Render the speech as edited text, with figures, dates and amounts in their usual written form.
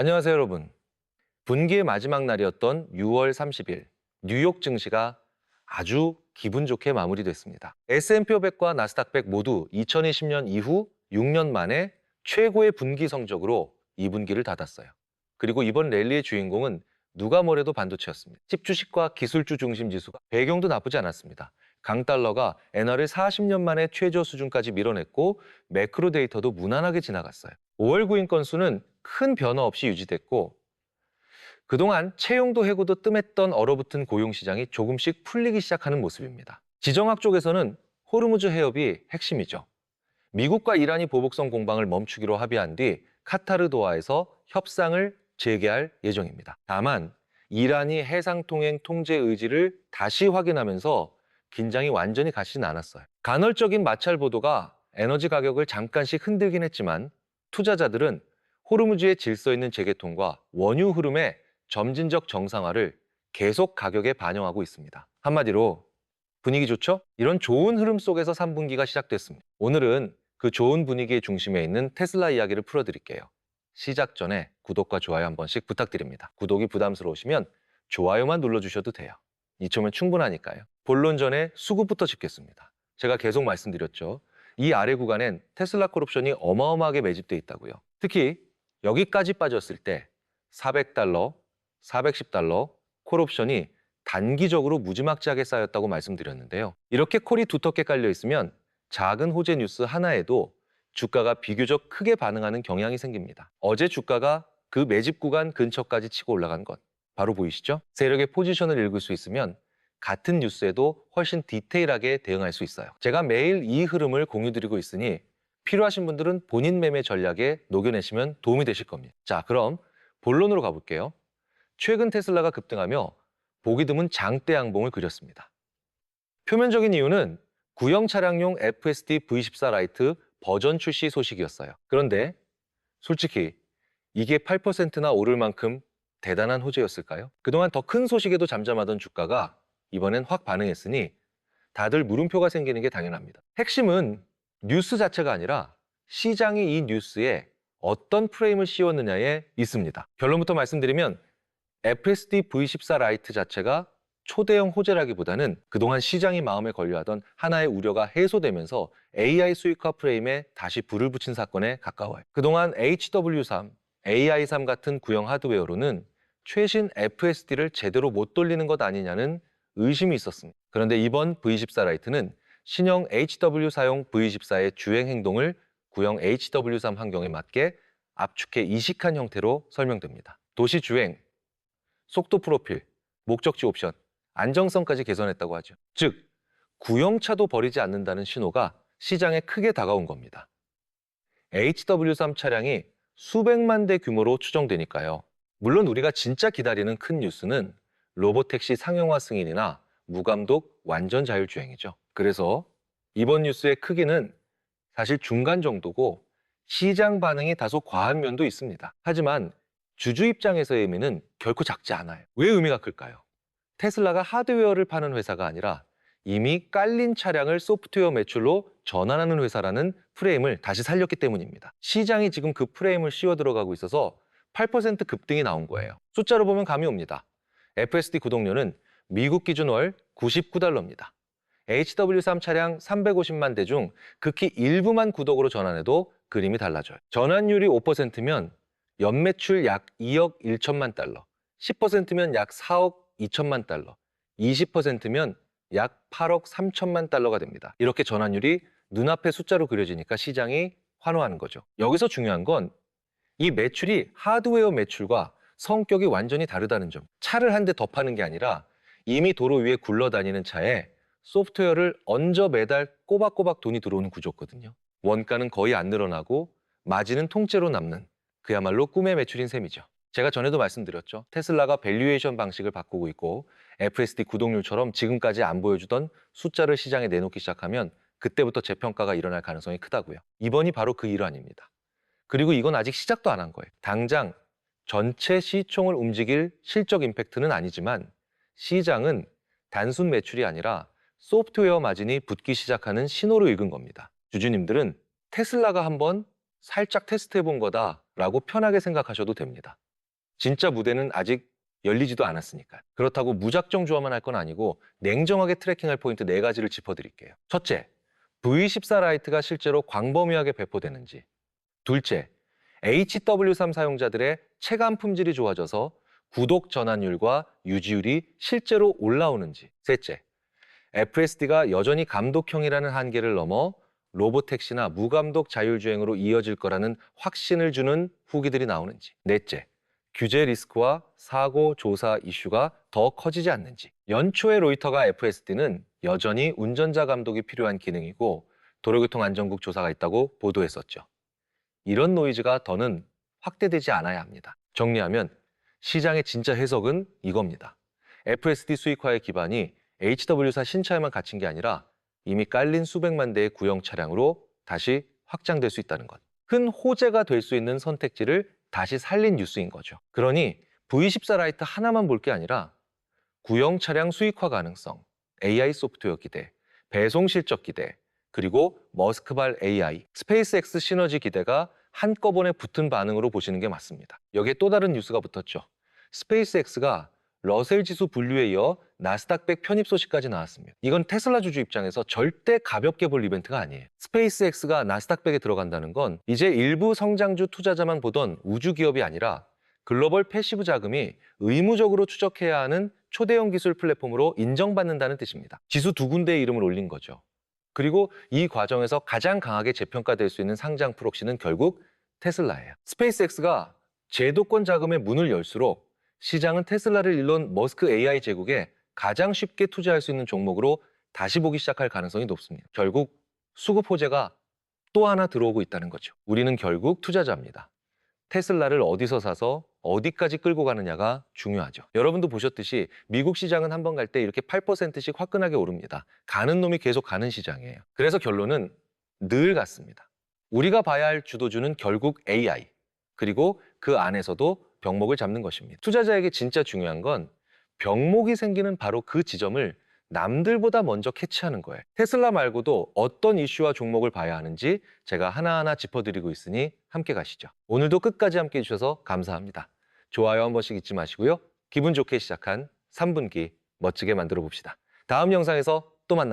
안녕하세요, 여러분. 분기의 마지막 날이었던 6월 30일, 뉴욕 증시가 아주 기분 좋게 마무리됐습니다. S&P 500과 나스닥 100 모두 2020년 이후 6년 만에 최고의 분기 성적으로 2분기를 닫았어요. 그리고 이번 랠리의 주인공은 누가 뭐래도 반도체였습니다. 칩주식과 기술주 중심 지수가 배경도 나쁘지 않았습니다. 강달러가 엔화를 40년 만에 최저 수준까지 밀어냈고 매크로 데이터도 무난하게 지나갔어요. 5월 구인 건수는 큰 변화 없이 유지됐고 그동안 채용도 해고도 뜸했던 얼어붙은 고용시장이 조금씩 풀리기 시작하는 모습입니다. 지정학 쪽에서는 호르무즈 해협이 핵심이죠. 미국과 이란이 보복성 공방을 멈추기로 합의한 뒤 카타르 도하에서 협상을 재개할 예정입니다. 다만 이란이 해상통행 통제 의지를 다시 확인하면서 긴장이 완전히 가시진 않았어요. 간헐적인 마찰 보도가 에너지 가격을 잠깐씩 흔들긴 했지만 투자자들은 호르무즈의 질서 있는 재개통과 원유 흐름의 점진적 정상화를 계속 가격에 반영하고 있습니다. 한마디로 분위기 좋죠? 이런 좋은 흐름 속에서 3분기가 시작됐습니다. 오늘은 그 좋은 분위기의 중심에 있는 테슬라 이야기를 풀어드릴게요. 시작 전에 구독과 좋아요 한 번씩 부탁드립니다. 구독이 부담스러우시면 좋아요만 눌러주셔도 돼요. 2초면 충분하니까요. 본론 전에 수급부터 짚겠습니다. 제가 계속 말씀드렸죠. 이 아래 구간엔 테슬라 콜옵션이 어마어마하게 매집돼 있다고요. 특히 여기까지 빠졌을 때 400달러, 410달러 콜옵션이 단기적으로 무지막지하게 쌓였다고 말씀드렸는데요. 이렇게 콜이 두텁게 깔려 있으면 작은 호재 뉴스 하나에도 주가가 비교적 크게 반응하는 경향이 생깁니다. 어제 주가가 그 매집 구간 근처까지 치고 올라간 것 바로 보이시죠? 세력의 포지션을 읽을 수 있으면 같은 뉴스에도 훨씬 디테일하게 대응할 수 있어요. 제가 매일 이 흐름을 공유드리고 있으니 필요하신 분들은 본인 매매 전략에 녹여내시면 도움이 되실 겁니다. 자, 그럼 본론으로 가볼게요. 최근 테슬라가 급등하며 보기 드문 장대 양봉을 그렸습니다. 표면적인 이유는 구형 차량용 FSD V14 라이트 버전 출시 소식이었어요. 그런데 솔직히 이게 8%나 오를 만큼 대단한 호재였을까요? 그동안 더 큰 소식에도 잠잠하던 주가가 이번엔 확 반응했으니 다들 물음표가 생기는 게 당연합니다. 핵심은 뉴스 자체가 아니라 시장이 이 뉴스에 어떤 프레임을 씌웠느냐에 있습니다. 결론부터 말씀드리면 FSD V14 라이트 자체가 초대형 호재라기보다는 그동안 시장이 마음에 걸려하던 하나의 우려가 해소되면서 AI 수익화 프레임에 다시 불을 붙인 사건에 가까워요. 그동안 HW3, AI3 같은 구형 하드웨어로는 최신 FSD를 제대로 못 돌리는 것 아니냐는 의심이 있었습니다. 그런데 이번 V14 라이트는 신형 HW4용 V14의 주행 행동을 구형 HW3 환경에 맞게 압축해 이식한 형태로 설명됩니다. 도시 주행, 속도 프로필, 목적지 옵션, 안정성까지 개선했다고 하죠. 즉, 구형차도 버리지 않는다는 신호가 시장에 크게 다가온 겁니다. HW3 차량이 수백만 대 규모로 추정되니까요. 물론 우리가 진짜 기다리는 큰 뉴스는 로보택시 상용화 승인이나 무감독 완전 자율주행이죠. 그래서 이번 뉴스의 크기는 사실 중간 정도고 시장 반응이 다소 과한 면도 있습니다. 하지만 주주 입장에서의 의미는 결코 작지 않아요. 왜 의미가 클까요? 테슬라가 하드웨어를 파는 회사가 아니라 이미 깔린 차량을 소프트웨어 매출로 전환하는 회사라는 프레임을 다시 살렸기 때문입니다. 시장이 지금 그 프레임을 씌워 들어가고 있어서 8% 급등이 나온 거예요. 숫자로 보면 감이 옵니다. FSD 구독료는 미국 기준 월 99달러입니다. HW3 차량 350만 대 중 극히 일부만 구독으로 전환해도 그림이 달라져요. 전환율이 5%면 연매출 약 2억 1천만 달러, 10%면 약 4억 2천만 달러, 20%면 약 8억 3천만 달러가 됩니다. 이렇게 전환율이 눈앞에 숫자로 그려지니까 시장이 환호하는 거죠. 여기서 중요한 건 이 매출이 하드웨어 매출과 성격이 완전히 다르다는 점. 차를 한 대 더 파는 게 아니라 이미 도로 위에 굴러다니는 차에 소프트웨어를 얹어 매달 꼬박꼬박 돈이 들어오는 구조거든요. 원가는 거의 안 늘어나고 마진은 통째로 남는 그야말로 꿈의 매출인 셈이죠. 제가 전에도 말씀드렸죠. 테슬라가 밸류에이션 방식을 바꾸고 있고 FSD 구독률처럼 지금까지 안 보여주던 숫자를 시장에 내놓기 시작하면 그때부터 재평가가 일어날 가능성이 크다고요. 이번이 바로 그 일환입니다. 그리고 이건 아직 시작도 안 한 거예요. 당장 전체 시총을 움직일 실적 임팩트는 아니지만 시장은 단순 매출이 아니라 소프트웨어 마진이 붙기 시작하는 신호로 읽은 겁니다. 주주님들은 테슬라가 한번 살짝 테스트해 본 거다라고 편하게 생각하셔도 됩니다. 진짜 무대는 아직 열리지도 않았으니까. 그렇다고 무작정 좋아만 할 건 아니고 냉정하게 트래킹할 포인트 4가지를 짚어드릴게요. 첫째, V14 라이트가 실제로 광범위하게 배포되는지. 둘째, HW3 사용자들의 체감 품질이 좋아져서 구독 전환율과 유지율이 실제로 올라오는지. 셋째, FSD가 여전히 감독형이라는 한계를 넘어 로보택시나 무감독 자율주행으로 이어질 거라는 확신을 주는 후기들이 나오는지. 넷째, 규제 리스크와 사고 조사 이슈가 더 커지지 않는지. 연초에 로이터가 FSD는 여전히 운전자 감독이 필요한 기능이고 도로교통안전국 조사가 있다고 보도했었죠. 이런 노이즈가 더는 확대되지 않아야 합니다. 정리하면 시장의 진짜 해석은 이겁니다. FSD 수익화의 기반이 HW4 신차에만 갇힌 게 아니라 이미 깔린 수백만 대의 구형 차량으로 다시 확장될 수 있다는 것. 큰 호재가 될 수 있는 선택지를 다시 살린 뉴스인 거죠. 그러니 V14 라이트 하나만 볼 게 아니라 구형 차량 수익화 가능성, AI 소프트웨어 기대, 배송 실적 기대, 그리고 머스크발 AI, 스페이스X 시너지 기대가 한꺼번에 붙은 반응으로 보시는 게 맞습니다. 여기에 또 다른 뉴스가 붙었죠. 스페이스X가 러셀 지수 분류에 이어 나스닥 100 편입 소식까지 나왔습니다. 이건 테슬라 주주 입장에서 절대 가볍게 볼 이벤트가 아니에요. 스페이스X가 나스닥 100에 들어간다는 건 이제 일부 성장주 투자자만 보던 우주 기업이 아니라 글로벌 패시브 자금이 의무적으로 추적해야 하는 초대형 기술 플랫폼으로 인정받는다는 뜻입니다. 지수 2군데의 이름을 올린 거죠. 그리고 이 과정에서 가장 강하게 재평가될 수 있는 상장 프록시는 결국 테슬라예요. 스페이스X가 제도권 자금의 문을 열수록 시장은 테슬라를 일론 머스크 AI 제국에 가장 쉽게 투자할 수 있는 종목으로 다시 보기 시작할 가능성이 높습니다. 결국 수급 호재가 또 하나 들어오고 있다는 거죠. 우리는 결국 투자자입니다. 테슬라를 어디서 사서 어디까지 끌고 가느냐가 중요하죠. 여러분도 보셨듯이 미국 시장은 한 번 갈 때 이렇게 8%씩 화끈하게 오릅니다. 가는 놈이 계속 가는 시장이에요. 그래서 결론은 늘 같습니다. 우리가 봐야 할 주도주는 결국 AI, 그리고 그 안에서도 병목을 잡는 것입니다. 투자자에게 진짜 중요한 건 병목이 생기는 바로 그 지점을 남들보다 먼저 캐치하는 거예요. 테슬라 말고도 어떤 이슈와 종목을 봐야 하는지 제가 하나하나 짚어드리고 있으니 함께 가시죠. 오늘도 끝까지 함께 해주셔서 감사합니다. 좋아요 한 번씩 잊지 마시고요. 기분 좋게 시작한 3분기 멋지게 만들어 봅시다. 다음 영상에서 또 만나요.